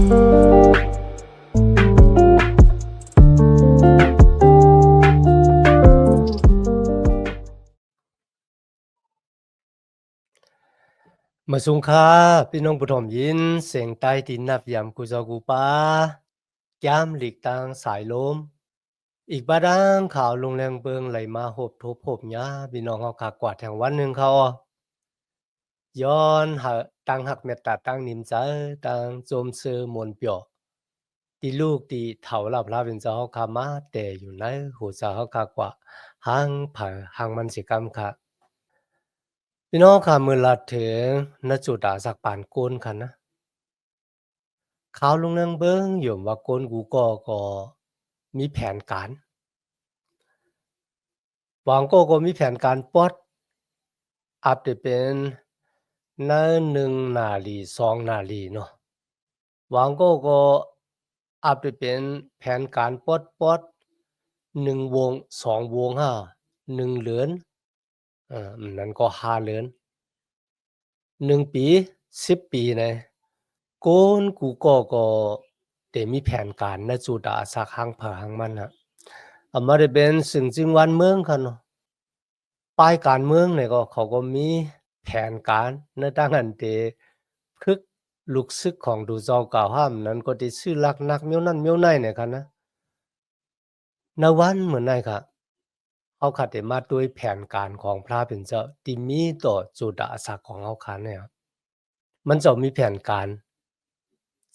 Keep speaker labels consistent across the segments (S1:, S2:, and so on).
S1: มาสุงค่าพี่น้องผู้ถ่อมยินเสียงใต้ดินนับยามกูเจ้ากูป้ายามหลีกตางสายลมอีกบาดางข่าวลงแรงเบิงไหลมาหบทบหบยาพี่น้องเฮาขากวาดแห่งวันหนึ่งเขาย้อนหาตั้งหักเมตตาตั้งนิมใจตั้งโจมเสือมนเปียวที่ลูกที่เฒ่าลับลาเป็นเจ้าเฮาขามาแต่อยู่ในหัวใจเฮาขากว่าหางผาหางมันสิกรรมค่ะพี่น้องค่ะมื้อละถึงณจุดาสักปานโกนค่ะนะข่าวลงแรงเบิงอยู่ว่าโกนกูก็มีแผนการบางก็มีแผนการปลดอาจจะเป็นใน1นาที2นาทีเนาะบางก็อาจจะเป็นแผนการปลด1วง2วง1เหรียญนั้นก็5เหรียญ1ปี10ปีนะโกนกูก็ได้มีแผนการณจุดาสักหังผาหังมันน่ะมาได้เป็นซึ่งจึงวันเมืองค่ะเนาะ ป้ายการเมืองเนี่ยก็เขาก็มีแผนการในด้านนั้นที่พึกลูกศึกของดูเจ้าเก่าห้ามนั้นก็ได้ชื่อลักนักเมียวนั่นเมียวในเนี่ยครับนะณวันเหมือนในค่ะเขาขัดได้มาด้วยแผนการของพระเป็นเจ้าที่มีต่อจุดอาศักดิ์ของเขาคันเนี่ยมันจะมีแผนการ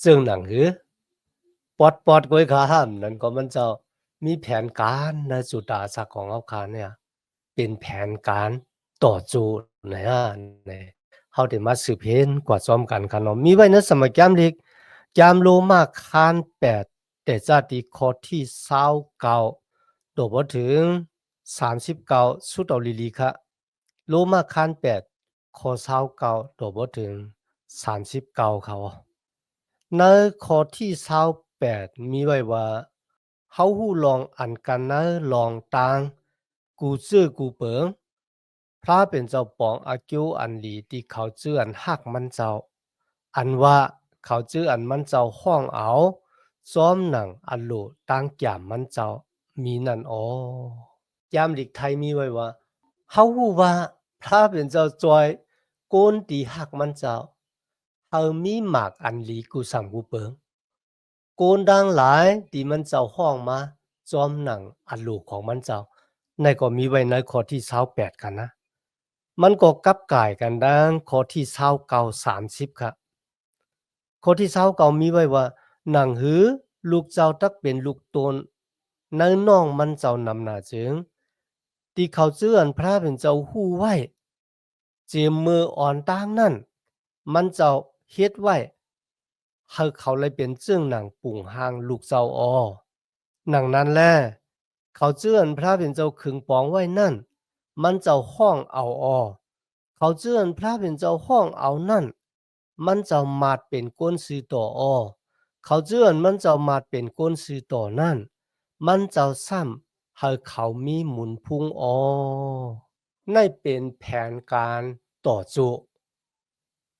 S1: ซึ่งหนังหือปอดก้อยขาห้ามนั้นก็มันจะมีแผนการในจุดอาศักดิ์ของเขาคันเนี่ย เป็นแผนการต่อสู้นะในเฮาได้มาสืบเห็นกว่าซ้อมกันค่ะเนาะมีไว้ในสมัยยามเล็กยามโรมาคาน8แต่จาติข้อที่29ตัวบ่ถึง39สุดเอาลีๆค่ะโรมาคาน8ข้อ29ตัวบ่ถึง39เขาในข้อที่28มีไว้ว่าเฮาฮู้ลองอันกันนะลองต่าง กูซื่อกูเปิงพระเป็นเจ้าปองอากิวอันหลีที่เขาเจื้ออันหักมันเจ้าอันว่าเขาเจื้ออันมันเจ้าห้องเอาซ้อมหนังอันโลตั้งแก่มมันเจ้ามีนั่นอ๋อยามหลีกไทยมีไว้ว่าเฮาฮู้ว่าพระเป็นเจ้าจอยโกนตีหักมันเจ้าเฮามีหมากอันหลีกูสำกูเปิงโกนดังหลายที่มันเจ้าห้องมาจอมหนังอันโลของมันเจ้า ในก็มีไว้ในข้อที่28กันนะมันก็กลับก่ายกันดังข้อที่29 30ครับข้อที่29มีไว้ว่าหนังหือลูกเจ้าตักเป็นลูกตนในน้องมันเจ้านำหน้าจึงที่เขาเจื้อนพระเป็นเจ้าฮู้ไว้เจมมืออ่อนต่างนั้นมันเจ้าเฮ็ดไว้ให้เขาเลยเป็นจึงหนังปุ่งหางลูกเจ้าหนังนั้นแล เขาเจื้อนพระเป็นเจ้าขึงปองไว้นั่น มันเจ้าห้องเอาเขาเจื้อนพระเป็นเจ้าห้องเอานั่น มันเจ้ามาดเป็นก้นซื้อต่อเขาเจื้อนมันเจ้ามาดเป็นก้นซื้อต่อนั่น มันเจ้าซ้ำให้เขามีหมุนพุงนั่นเป็นแผนการต่อสู้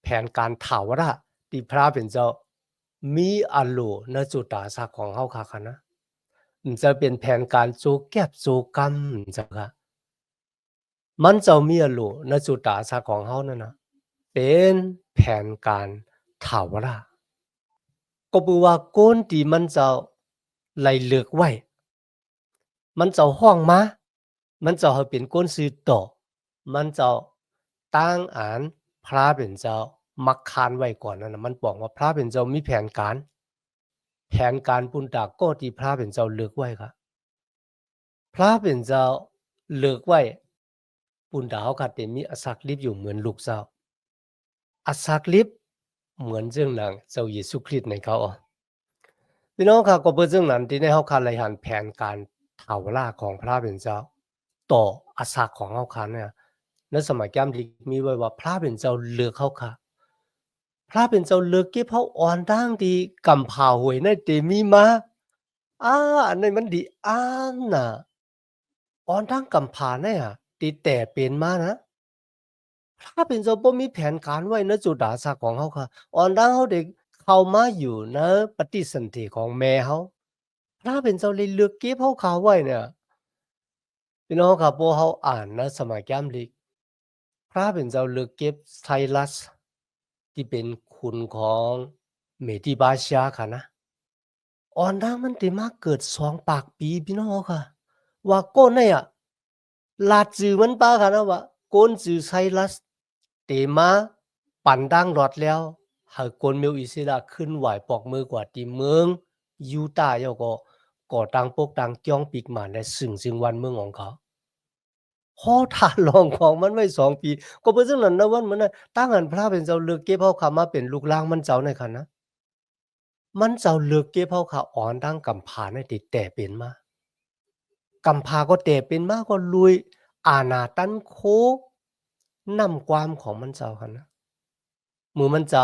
S1: แผนการถาวรที่พระเป็นเจ้ามีอโลณจุดาศักดิ์ของเฮาค่ะนะ จะเป็นแผนการโจแก็บโจกรรมจังค่ะมันจะมีอโลณจุดาสาของเฮานั่นน่ะเป็นแผนการถาวรก็คือว่าก้นที่มันจะไหลเลือกไว้มันจะห้องมามันจะให้เป็นก้นซื้อต่อมันจะตั้งอ่านพระเป็นเจ้ามักคานไว้ก่อนนั่นน่ะมันบอกว่าพระเป็นเจ้ามีแผนการปุณตาก็ที่พระเป็นเจ้าเลือกไว้ค่ะ พระเป็นเจ้าเลิกไว้ปุ่นดาวขัดเต็มีอสักลิบอยู่เหมือนลูกเจ้าอสักลิบเหมือนเรื่องหนังเจ้าเยซูคริสต์ในเขาพี่น้องค่ะก็เพื่อเรื่องนั้นที่ในเขาคันเลยหันแผนการถาวรของพระเป็นเจ้าต่ออสักของเขาคันเนี่ยในสมัยแก้มที่มีไว้ว่าพระเป็นเจ้าเลือกเขาค่ะพระเป็นเจ้าเลือกเก็บเขาอ่อนดังดีกำพาหวยในเตมีมาอันนี้มันดีน่ะ ออนทางกำพร้าเนี่ยติแต่เป็นมานะถ้าเป็นเจ้าบ่มีแผนการไว้ณจุดาศักดิ์ของเฮาค่ะออนทางเฮาได้ เข้ามาอยู่ในปฏิสนธิของแม่เฮาพระเป็นเจ้าเลยเลือกเก็บเฮาขาไว้เนี่ยพี่น้องครับพอเฮาอ่านในสมัยแกมลิกพระเป็นเจ้าเลือกเก็บไซรัสที่เป็นคุณของเมดิบาชาค่ะนะอ่อนดังมันได้มาเกิด2ปากปีพี่น้องค่ะว่าก้นเนี่ยลาดจือมันปาค่ะนะว่าก้นจือไซรัสเตมาปั่นดังรอดแล้วหากคนเมียวอิสระขึ้นไหวปอกมือกว่าที่เมืองยูตาห์แล้วก็ก่อตั้งปกตั้งจ้องปีกมาในซึ่งวันเมืองของเขาพอทานลองของมันไว้2ปีก็เพราะฉะนั้นนะวันมันน่ะตั้งหันพระเป็นเจ้าเลือกเก็บเฮาเข้ามาเป็นลูกหลานมันเจ้าในคันนะมันเจ้าเลือกเก็บเฮาเข้าอ่อนดังกำพร้าในที่แต่เป็นมากำพร้าก็แต่เป็นมาก็ลุยอาณาตันโคนำความของมันเจ้าคันนะมือมันเจ้า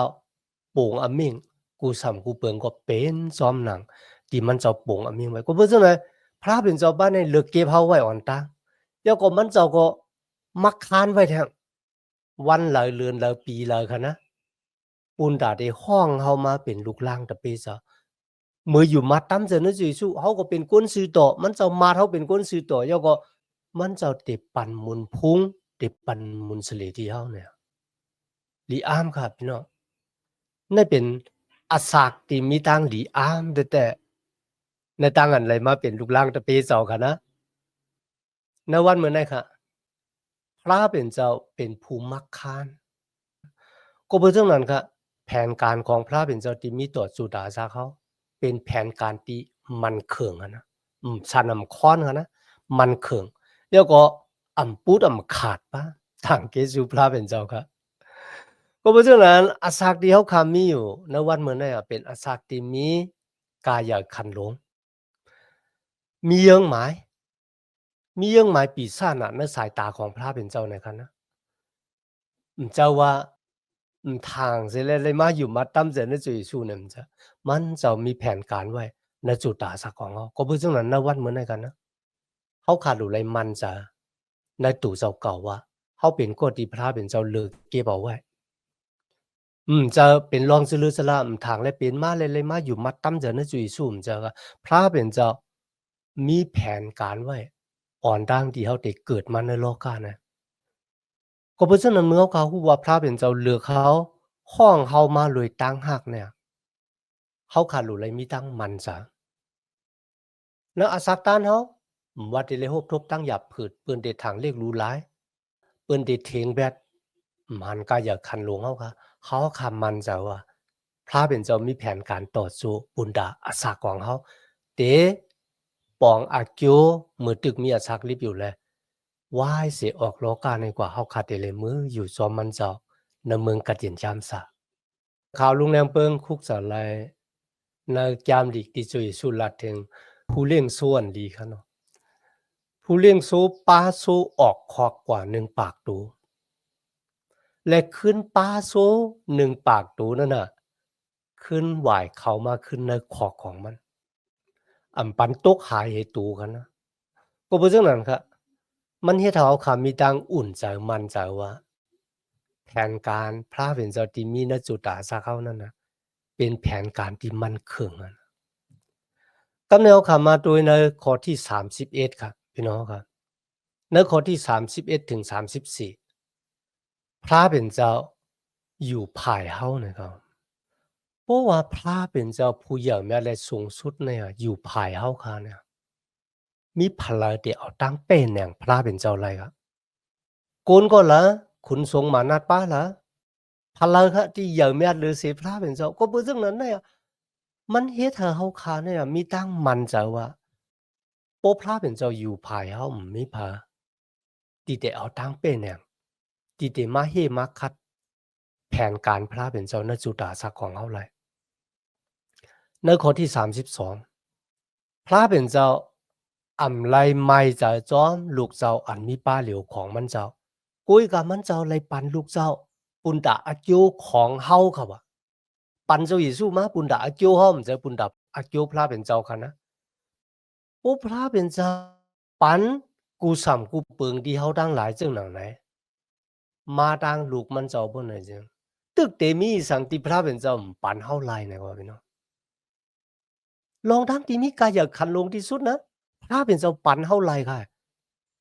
S1: โป่งอะเม่งกูสำกูเปิงก็เป็นซ้อมหนังที่มันเจ้าโป่งอะเม่งไว้ก็เพราะฉะนั้นพระเป็นเจ้าบ้านในเลือกเก็บเฮาไว้อ่อนตังแล้วก็มันเจ้าก็มักค้านไว้แท้วันหลายเดือนหลายปีหลายคันนะปูนดาได้ห้องเฮามาเป็นลูกหลานตะเปซะเมื่ออยู่มาตำเจนะจิสุเฮาก็เป็นก้นซื้อต่อมันเจ้ามาเฮาเป็นก้นซื้อต่อแล้วก็มันเจ้าเต็บปันมุนพุงเต็บปันมุนเสลที่เฮาเนี่ยลีอามครับพี่น้องนั่นเป็นอาสากที่มีตังลีอามแต่ในตังอันไรมาเป็นลูกหลานตะเปเจ้าค่ะนะในวันมื้อนั้นค่ะพระเป็นเจ้าเป็นผู้มักค้าน ก็เพราะฉะนั้นครับแผนการของพระเป็นเจ้าที่มีต่อสุดาษาเขาเป็นแผนการที่มันเข่งอะนะชันอำค้อนอะนะมันเข่งแล้วก็อำปุดอำขาดปะทางเกสุพระเป็นเจ้าครับก็เพราะฉะนั้นอาสากที่เขาคามีอยู่ในวันเมื่อนั้นเป็นอาสากที่มีกายคันหลงมีเยื่อหมายมีเยื่อหมายปีศาจน่ะในสายตาของพระเป็นเจ้าในคันนะเจ้าว่าทางเสร็จแล้วเลยมาอยู่มาตั้มเสร็จในจุดสู้เนี่ยมันจะมีแผนการไว้ในจุดตาสักของเขาก็เพื่อฉะนั้นในวันเหมือนกันนะเขาขาดหรือไรมันจะในตู่เจ้าเก่าว่าเขาเป็นกฎที่พระเป็นเจ้าเลือกเก็บเอาไว้จะเป็นรองซื้อสละทางและเป็นมาเลยมาอยู่มาตั้มเสร็จในจุดสู้จะพระเป็นเจ้ามีแผนการไว้อ่อนดังที่เขาได้เกิดมาในโลกานะก็เพราะฉะนั้นเมื่อเขาฮู้ว่าพระเป็นเจ้าเลือกเขาห้องเฮามาเลยตั้งหักเนี่ยเขาขาดหลุไรมีตั้งมันซะแล้วอาศักตานเฮาว่าได้เลยฮบทบตั้งหยับผืดเปิ้นได้ทางเรียกรู้หลายเปิ้นได้เถียงแบดมันก็อยากคันหลวงเฮาค่ะเขาคำมันจะว่าพระเป็นเจ้ามีแผนการต่อสู้บุญดาอาศักของเฮาเตปองอากิวมือตึกมีอาศักลิบอยู่แลว่ายเสียออกโลกาในกว่าเฮาขาดได้เลยมืออยู่ซอมมันเจ้าในเมืองกะเจียนจามสะ ข่าวลุงแรงเปิงคุกสาลายนาจามดิกติจุยสุลัดถึงผู้เลี้ยงส่วนดีครับเนาะผู้เลี้ยงโซปลาโซออกคอกกว่า1ปากตูและขึ้นปลาโซ1ปากตูนั่นน่ะขึ้นหวายเขามาขึ้นในคอกของมันปันตกหายให้ตูกันนะก็เพราะฉะนั้นครับมันเฮ็ดให้เรามีตังอุ่นใจมั่นใจว่าแผนการพระเป็นเจ้าที่มีณจุดาสาเขานั่นน่ะเป็นแผนการที่มั่นคงอะ กำแนวขามาโดยในข้อที่31ครับพี่น้องครับในข้อที่31ถึง34พระเป็นเจ้าอยู่ภายเฮานะครับเพราะว่าพระเป็นเจ้าผู้ใหญ่แม้และสูงสุดเนี่ยอยู่ภายเฮาค่ะเนี่ยมีพลังที่เอาตั้งเป็นอย่างพระเป็นเจ้าไรครับโกนก็ละขุนทรงมานาดป้าละพลังค่ะที่ใหญ่แม้หรือเสียพระเป็นเจ้าก็เพราะฉะนั้นเนี่ยมันเฮ็ดให้เฮาค่ะเนี่ยมีตั้งมั่นใจว่าโป้พระเป็นเจ้าอยู่ภายเฮามีพา ตีแต่เอาตั้งเป็นเนี่ยตีแต่มาเฮมาคัดแผนการพระเป็นเจ้าในจุดาสักของเฮาเลยในข้อที่32พระเป็นเจ้าไลไม่จะจอมลูกเจ้าอันมีป้าเหลียวของมันเจ้ากุยกับมันเจ้าเลยปันลูกเจ้าปุณดาอากิวของเฮาค่ะว่าปันเจ้าเยซูมาปุณดาอากิวเฮามันจะปุณดาอากิวพระเป็นเจ้าค่ะนะปุ๊พระเป็นเจ้าปันกูสำกูเปิงที่เฮาดังหลายจึงหนังไหน มาดังลูกมันเจ้าบ่ไหนจัง ตึกเตมีสังติพระเป็นเจ้าปันเฮาไลนะครับพี่น้องลองทั้งที่มีกายคันลงที่สุดนะพระเป็นเจ้าปันเฮาไลค่ะ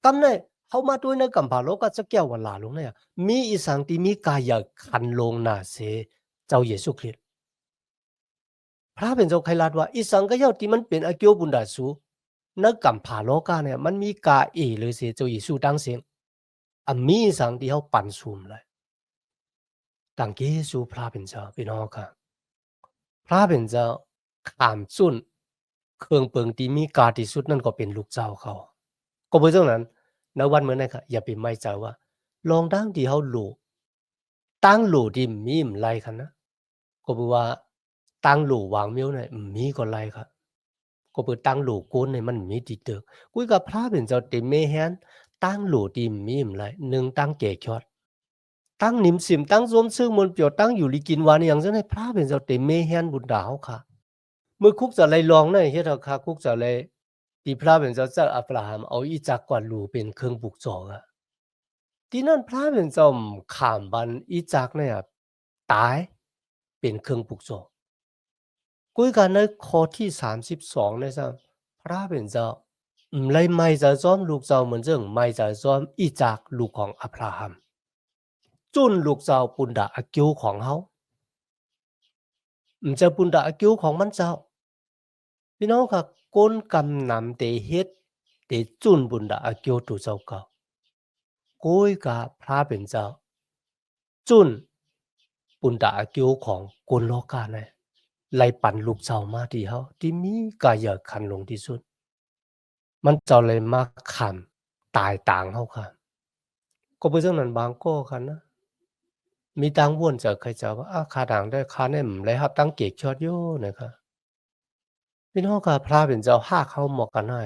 S1: กำเนี่ยเฮามาด้วยในกัมพาโลก็จะแก้ววันลาลงเนี่ยมีอีสังที่มีกายคันลงน่ะเสเจ้าเยซูคริสต์พระเป็นเจ้าใครลาดว่าอีสังก็เจ้าที่มันเป็นอเกียวบุญดาสูในกัมพาโลกาเนี่ยมันมีกาเอเลยเสเจ้าเยซูตั้งเสียงมีสังที่เฮาปันซูมเลยตั้งเยซูพระเป็นเจ้าพี่น้องค่ะพระเป็นเจ้าขามจุนเครื่องเปิงที่มีกาที่สุดนั่นก็เป็นลูกเจ้าเขาก็เพราะฉะนั้นในวันเมื่อนั้นค่ะอย่าไปไม่ใจว่าลองตั้งที่เฮารู้ตั้งรู้ที่มีมไรคันนะก็เพราะว่าตั้งรู้วางเมียวเนี่ยมีก็ไรค่ะก็เปิดตั้งหลูก้นเนี่ยมันมีติเตอกุยกับพระเป็นเจ้าเต็มเมแฮนตั้งหลูตีมีมไรหนึ่งตั้งเกชอดตั้งนิมสิมตั้งสวมซึ่งมนเปียวตั้งอยู่ลิกินวานอย่างเช่นให้พระเป็นเจ้าเต็มเมแฮนบุญดาวค่ะเมื่อคุกจะไล่ลองเนี่ยเฮ็ดเอาค่ะคุกจะไล่ที่พระเป็นเจ้าอับราฮัมเอาอีจักกว่าหลูเป็นเครื่องบุกจอกอะที่นั่นพระเป็นเจ้าขามบันอีจักเนี่ยตายเป็นเครื่องบุกจอกกุยกันในข้อที่32เนี่ยซ้ำพระเป็นเจ้าเลยไม่จะซ้อมลูกเจ้าเหมือนเรื่องไม่จะซ้อมอีจากลูกของอับราฮัมจุนลูกเจ้าปุนดาอกิวของเฮาจะปุนดาอกิวของมันเจ้าพี่น้องค่ะก้นกำนำเตเฮ็ดเตจุนปุนดาอกิวตูเจ้าเก่ากุยกะพระเป็นเจ้าจุนปุนดาอกิวของก้นโลกาเนี่ยไล่ปั่นลูกเจ้ามาที่เฮาที่มีกายคันลงที่สุดมันเจ้าเลยมาขำตายต่างเฮาค่ะก็เป็นเรื่องนั้นบางก็ค่ะนะมีตังวนจะใครจะว่าค่าด่างได้ค่าเนี่ยเลยครับตั้งเกียกชอดอยู่นะครับพี่น้องค่ะพระเป็นเจ้าห้าเขาหมอกกันให้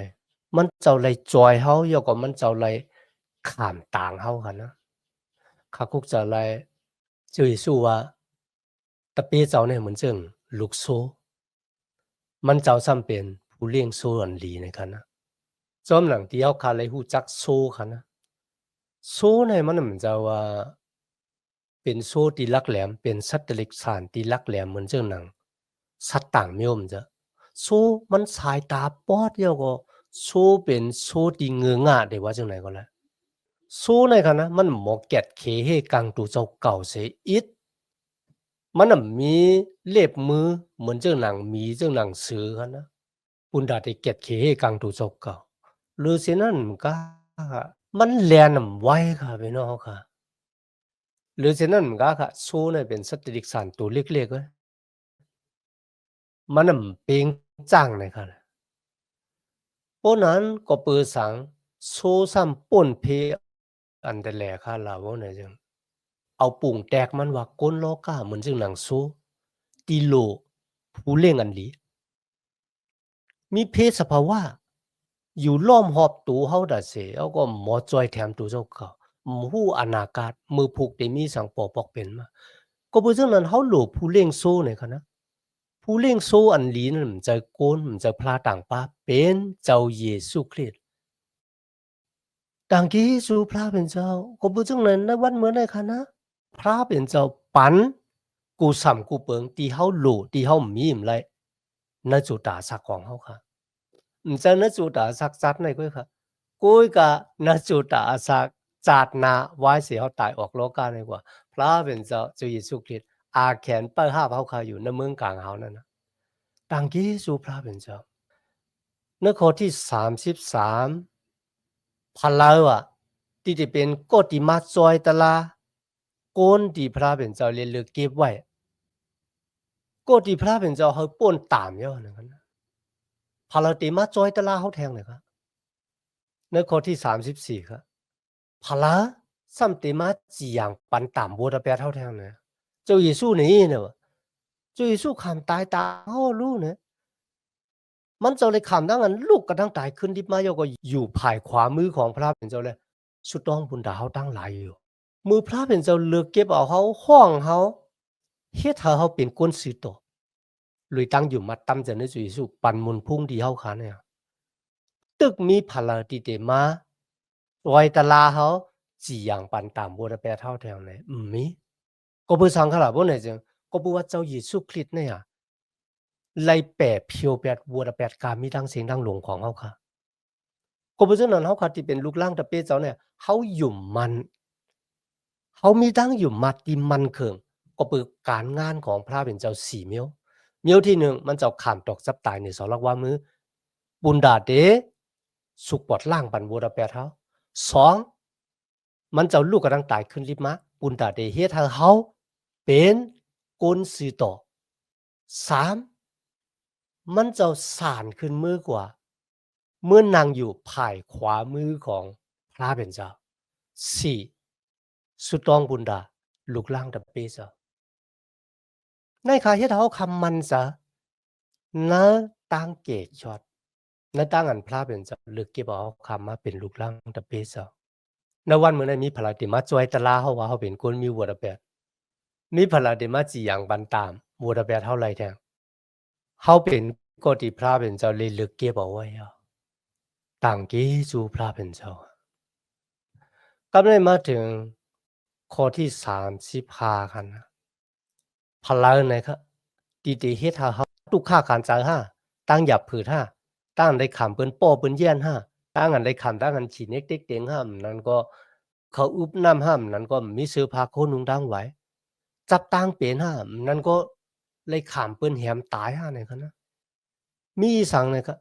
S1: มันเจ้าเลยจอยเฮาอย่าก็มันเจ้าเลยขามต่างเฮาค่ะนะข้าคุกจะเลยจื่อสู้ว่าตะเปีเจ้าเนี่ยเหมือนจึงลูกโซมันเจ้าซ้ำเป็นผู้เลี้ยงโซอันดีนะครับนะจอมหลังที่เฮาคาเลยฮู้จักโซค่ะนะโซเนี่ยมันเหมือนจะว่าเป็นโซที่ลักแหลมเป็นสัตว์เล็กสานที่ลักแหลมเหมือนเจ้าหนังสัตว์ต่างมิวมจะโซมันสายตาปอดเดียวก็โซเป็นโซที่เงืองะได้ว่าจังไหนก็แล้วโซในคันนะมันหมอแกดเคเฮกังตูเจ้าเก่าเสอิดมันน่ะมีเล็บมือเหมือนเจ้าหนังหมีเจ้าหนังเสือคันนะปุนดาได้แกดเคเฮกังตูเจ้าเก่าหรือเสียนั่นก็มันแลนนำไว้ค่ะพี่น้องค่ะหรือฉะนั้นมันก็ค่ะสู้เนี่ยเป็นสัตว์เล็กสานตัวเล็กๆเว้ยมันน่ะเป็นจังเลยค่ะเพราะนั้นก็เปิดสังโซซ้ำป่นเพอันแต่แหลค่ะลาวเนี่ยจังเอาปุ่งแตกมันว่าก้นโลกาเหมือนจึงหนังโซตีโลผู้เล่งอันดีมีเพศสภาวะอยู่ล้อมหอบตัวเฮาดะเสเอาก็หมอจอยแถมตัวเจ้าเก่าหู้อนาคตมือผูกได้มีสังปอปอกเป็นมาก็เพราะฉะนั้นเฮาโลผู้เล่งโซเนี่ยค่ะนะผู้เล่งโซอันลีนั่นมันจะโกนมันจะพลาต่างป้าเป็นเจ้าเยซูคริสต์ต่างเยซูพระเป็นเจ้าก็เพราะฉะนั้นในวันเมื่อใดค่ะนะพระเป็นเจ้าปันกูสำกูเปิงที่เฮาโลที่เฮามีมไรณจุดาสักของเฮาค่ะจะณจุดาสักจัดในก้อยค่ะก้อยกะณจุดาสักจัดนาไว้เสียเฮาตายออกโลกาดีกว่าพระเป็นเจ้าเจ้าเยซูคริสต์อาแขนเปิ้ลห้าเฮาค่ะอยู่ในเมืองกลางเฮานั่นนะต่างเยซูพระเป็นเจ้าในข้อที่33พะเลาอะที่จะเป็นกฎที่มาจอยตะลาโกนที่พระเป็นเจ้าเรียนเลือกเก็บไว้กฎที่พระเป็นเจ้าเฮาป่นตามอยู่นั่นนะพะเลาติมาจอยตะลาเฮาแทงเลยครับในข้อที่34ครับพะลาซ้ำติมาจีหยังปันตามบ่ตะแปดเฮาแทงเนี่ยเจ้าเยซูนี่เนาะเจ้าเยซูขามตายตาเฮารู้เนี่ยมันเจ้าเลยขามทั้งอันลูกกระทั่งตายขึ้นดิบมาโยก็อยู่ภายขวามือของพระเป็นเจ้าเลยสุดต้องบุญดาเฮาตั้งหลายอยู่มือพระเป็นเจ้าเลือกเก็บเอาเฮาห้องเฮาเฮ็ดให้เฮาเป็นคนซื่อตอลุยตั้งอยู่มาตำจะในจุยสุปันมุนพุ่งที่เฮาขาเนี่ยตึกมีพลาติเตมาไว้ตะลาเฮาจีอย่างปันตามบ่ได้แปลเท่าแถวไหนมี ก็เพื่อสังขารบ่ไหนจังก็เพื่อว่าเจ้าเยซูคริสต์เนี่ยไล่แปะเพียวแปดวัวแปดกามีดังเสียงดังหลงของเฮาค่ะก็เพราะฉะนั้นเฮาค่ะที่เป็นลูกหลานตะเปเจ้าเนี่ยเฮาอยู่มันเฮามีดังอยู่มัดที่มันเคิงก็เปือการงานของพระเป็นเจ้า4เมียวเมียวที่1มันเจ้าข้ามตอกซับตายในสลักว่ามือบุญดาเดสุกปอดล่างปันวัวแปดเฮา2มันเจ้าลูกกำลังตายขึ้นลิบมาบุญดาเดเฮ็ดให้เฮาเป็นกุนซือต่อ3มันเจ้าสานขึ้นมือกว่าเมื่อนางอยู่ภายขวามือของพระเป็นเจ้า4สุดต้องบุญดาลูกล่างตะเปเจ้าในขาเฮ็ดเฮาคำมันซะนะตั้งเกตช็อตนะตั้งอันพระเป็นเจ้าลึกเก็บเอาคำมาเป็นลูกล่างตะเปเจ้าในวันมื้อนั้นมีพระติมาจอยตะลาเฮาว่าเฮาเป็นคนมีวัวตะแปดมีพระติมาจีหยังบันตามวัวตะแปดเฮาไหลแท้เฮาเป็นก็ที่พระเป็นเจ้าเลยลึกเก็บเอาไว้ตั้งเกสู่พระเป็นเจ้าก็ได้มาถึงข้อที่35คั่นนะพลังไหนครับตีตีเฮ็ดหาเฮาตุกค่าการจ่ายห้าตั้งหยับผืดห้าตั้งได้ขำเปิ้นป้อเปิ้นเยี่ยนห้าตั้งอันได้ขำตั้งอันฉีเน็กเต็กเต็งห้ามนั้นก็เขาอุบน้ำห้ามนั้นก็มีเสื้อผ้าโคนุงดังไว้จับตั้งเป็นห้ามนั้นก็เลยขำเปิ้นแหมตายห้าไหนครับนะมีอีสังไหนครับ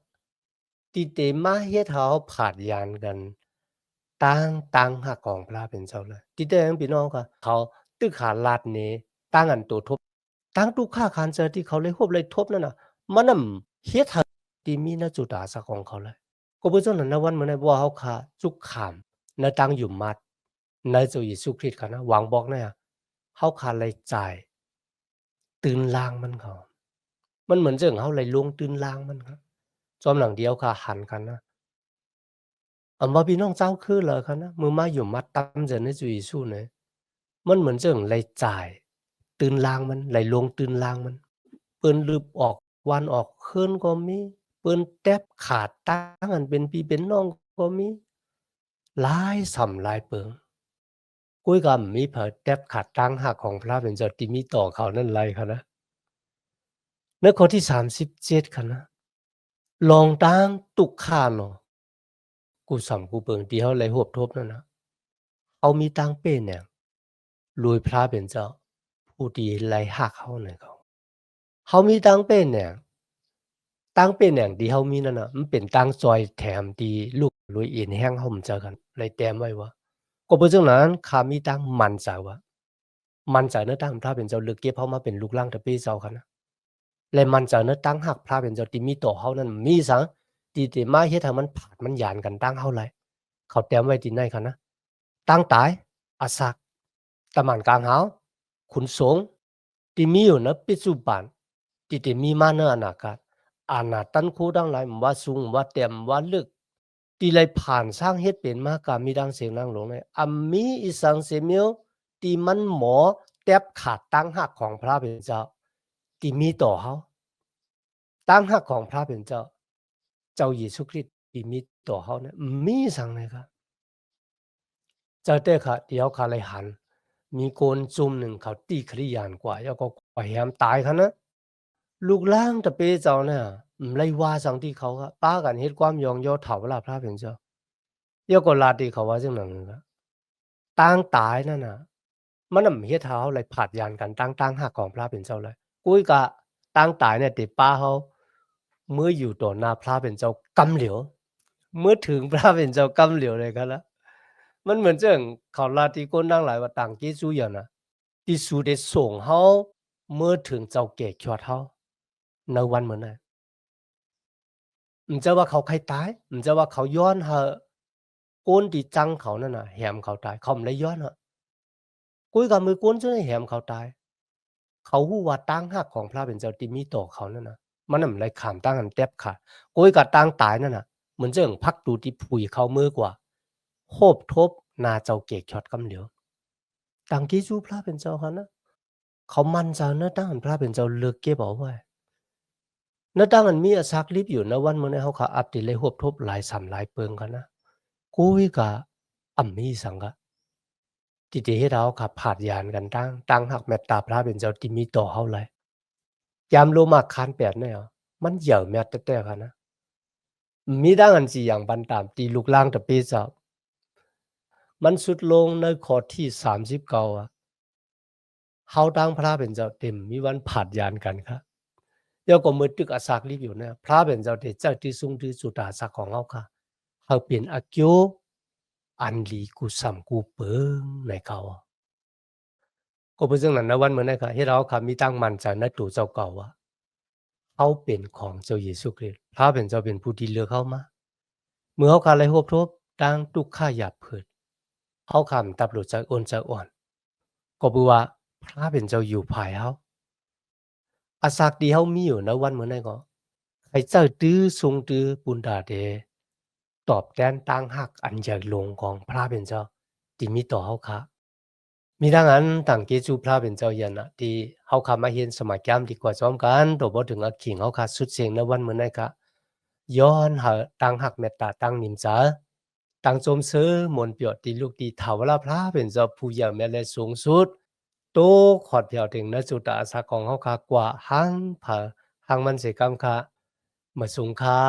S1: ตีเตมาเฮ็ดเฮาผาดยานกันตั้งหักของพระเป็นเจ้าเลยตีเตยังพี่น้องก็เขาตึกขาลาดนี้ตั้งอันตัวทบ ตั้งทุกค่าคานเจอที่เขาเลยฮบเลยทบนั่นน่ะมันน่ะเฮ็ดให้ที่มีณจุดอาสาของเขาเลยก็เพราะฉะนั้นนะวันมื้อนั้นว่าเฮาค่าจุกขามในตั้งอยู่มัดในเจ้าเยซูคริสต์ค่ะนะหวังบอกเนี่ยเฮาค่าเลยจ่ายตื่นลางมันเขามันเหมือนจังเฮาเลยลงตื่นลางมันครับจอมหลังเดียวค่ะหันกันนะว่าพี่น้องเจ้าคือเหรอคะนะมือมาอยู่มัดตำเจอในจุเยซูเนี่ยมันเหมือนจังเลยจ่ายตื่นลางมันไหลลงตื่นลางมัน เปิ้นลืบออกวันออกคืนก็มีเปิ้นแต๊บขาดตั้งอันเป็นพี่เป็นน้องก็มีหลายส่ำหลายเปิงกุ้ยก็มีเผอแต๊บขาดตั้งหักของพระเป็นเจ้าที่มีต่อเขานั่นไรคะนะในข้อที่37คะนะลองตั้งตุกข้าเนาะกูสำกูเปิงที่เฮาไหลฮวบทบนั่นน่ะเอามีตังเป็นหยังรวยพระเป็นเจ้าผู้ที่ไหลหักเฮานั่นเขาเฮามีตังเป็นหยัง ตั้งเป็นอย่างที่เฮามีนั่นน่ะมันเป็นตั้งซอยแถมที่ลูกรวยเอ็นแห้งเฮาเจอกันเลยแต้มไว้ว่าก็เพราะฉะนั้นข้ามีตั้งมั่นใจว่ามั่นใจในตั้งพระเป็นเจ้าลึกเก็บเฮามาเป็นลูกหลานตะปีเจ้าคั่นน่ะและมั่นใจในตั้งฮักพระเป็นเจ้าที่มีต่อเฮานั้นมีซังที่มาเฮ็ดให้มันผาดมันหยานกันตั้งเฮาหลายเขาแต้มไว้ที่ไหนคั่นนะตั้งตายอาศักตะหม่านกลางเฮาขุนสงที่มีอยู่ณปัจจุบันที่มีมาในอนาคต อาณาตันคูดังหลายว่าสูงว่าเต็มว่าลึกตีเลยผ่านสร้างเฮ็ดเป็นมากามีดังเสียงดังหลงเลยมีอีสังเสมียวที่มันหมอแทบขาดตั้งหักของพระเป็นเจ้าที่มีต่อเฮาตั้งหักของพระเป็นเจ้าเจ้าเยซูคริสต์ที่มีต่อเฮาเนี่ยมีสังเลยครับเจ้าแต่ค่ะเดี๋ยวเขาเลยหันมีโกนจุ่มหนึ่งเขาตีคริยานกว่าแล้วก็กว่าแหมตายค่ะนะ ลูกหลานตะเปเจ้าเนี่ยเลยว่าจังที่เขาอะป้ากันเฮ็ดความยองย่อเฒ่าเวลาพระเป็นเจ้าเดี๋ยวก็ลาติเขาว่าจังนั้นล่ะต่างตายนั่นน่ะมันน่ะเฮ็ดให้เราเลยผาดยานกันต่างๆฮักของพระเป็นเจ้าเลยกุยก็ต่างตายเนี่ยติป้าเขาเมื่ออยู่ต่อหน้าพระเป็นเจ้ากำเหลียวเมื่อถึงพระเป็นเจ้ากำเหลียวเลยก็แล้วมันเหมือนจังเขาลาติคนทั้งหลายว่าต่างเกจูอย่างน่ะที่สุได้ส่งเฮาเมื่อถึงเจ้าแก่ชวดเฮาในวันเหมือนนั้น จะว่าเขาใครตายจะว่าเขาย้อนเหอะก้นที่จังเขานั่นน่ะแหมเขาตายเขาไม่ได้ย้อนเหอะกุ้ยกับมือก้นซื่อแหมเขาตายเขาฮู้ว่าตั้งหักของพระเป็นเจ้าที่มีต่อเขานั่นน่ะมันน่ะมันเลยขามตั้งกันแทบขาดกุ้ยกับตั้งตายนั่นน่ะเหมือนเจิงพักดูที่ผุยเขามือกว่าโฮบทบนาเจ้าเกกช็อตกำเหลียวตังกี้จูพระเป็นเจ้าเขานะเขามั่นใจนะตั้งพระเป็นเจ้าเลือกเก็บเอาไว้ ณตั้งอันมีอซักลิบอยู่ณวันมื้อนี้เฮาก็อัปเดตเลยรวบทบหลายซ้ำหลายเปิงกันนะกุยก็มีสังกะ ที่เฮ็ดให้เฮาค่ะผาดยานกันตั้งหักเมตตาพระเป็นเจ้าที่มีต่อเฮาหลายยามโลมาคาน8เนี่ยมันเหยิ่งแม่แต่ๆค่ะนะมีดังอันสิอย่างบันตามตีลูกล่างตะเปเจ้ามันสุดลงในข้อที่39อะเฮาตั้งพระเป็นเจ้าเต็มมีวันผาดยานกันค่ะแล้วก็มือตึกอาสากรีบอยู่เนี่ยพระเป็นเจ้าที่เจ้าที่สูงที่สุดอาสาของเฮาค่ะเฮาเป็นอาเกียวอันลีกุสัมกูเปิงในเขาก็เพราะฉะนั้นนะวันมื้อนั้นค่ะเฮ็ดให้เฮาค่ะมีตั้งมั่นใจในตัวเจ้าเก่าว่าเฮาเป็นของเจ้าเยซูคริสต์พระเป็นเจ้าเป็นผู้ที่เลือกเฮามาเมื่อเฮาค่ะได้รบทบตั้งทุกข์ค่าหยาบเพิดเฮาค่ะตับหลุดจากอ้นจากอ่อนก็เพราะว่าพระเป็นเจ้าอยู่ภายเฮาอาสากที่เฮามีอยู่ณวันมื้อนั้นก็ให้เจ้าตื้อทรงตื้อปุณดาเดตอบแทนตั้งหักอันใหญ่หลวงของพระเป็นเจ้าที่มีต่อเฮาค่ะมีดังนั้นตั้งเกจูพระเป็นเจ้ายันน่ะที่เฮาค่ะมาเฮ็ดสมัครยามดีกว่าซ้อมกันตัวบ่ถึงกับขิงเฮาค่ะสุดเสียงณวันมื้อนั้นก็ย้อนหาตั้งหักเมตตาตั้งนิมจาตั้งสมซื้อมนต์เปียวที่ลูกที่ถาวรพระเป็นเจ้าผู้ใหญ่แม้และสูงสุดโตขอดเพียวถึงณจุดอาสาของเฮาค่ะกว่าหังผาหังมันสิกรรมค่ะมาสูงค่า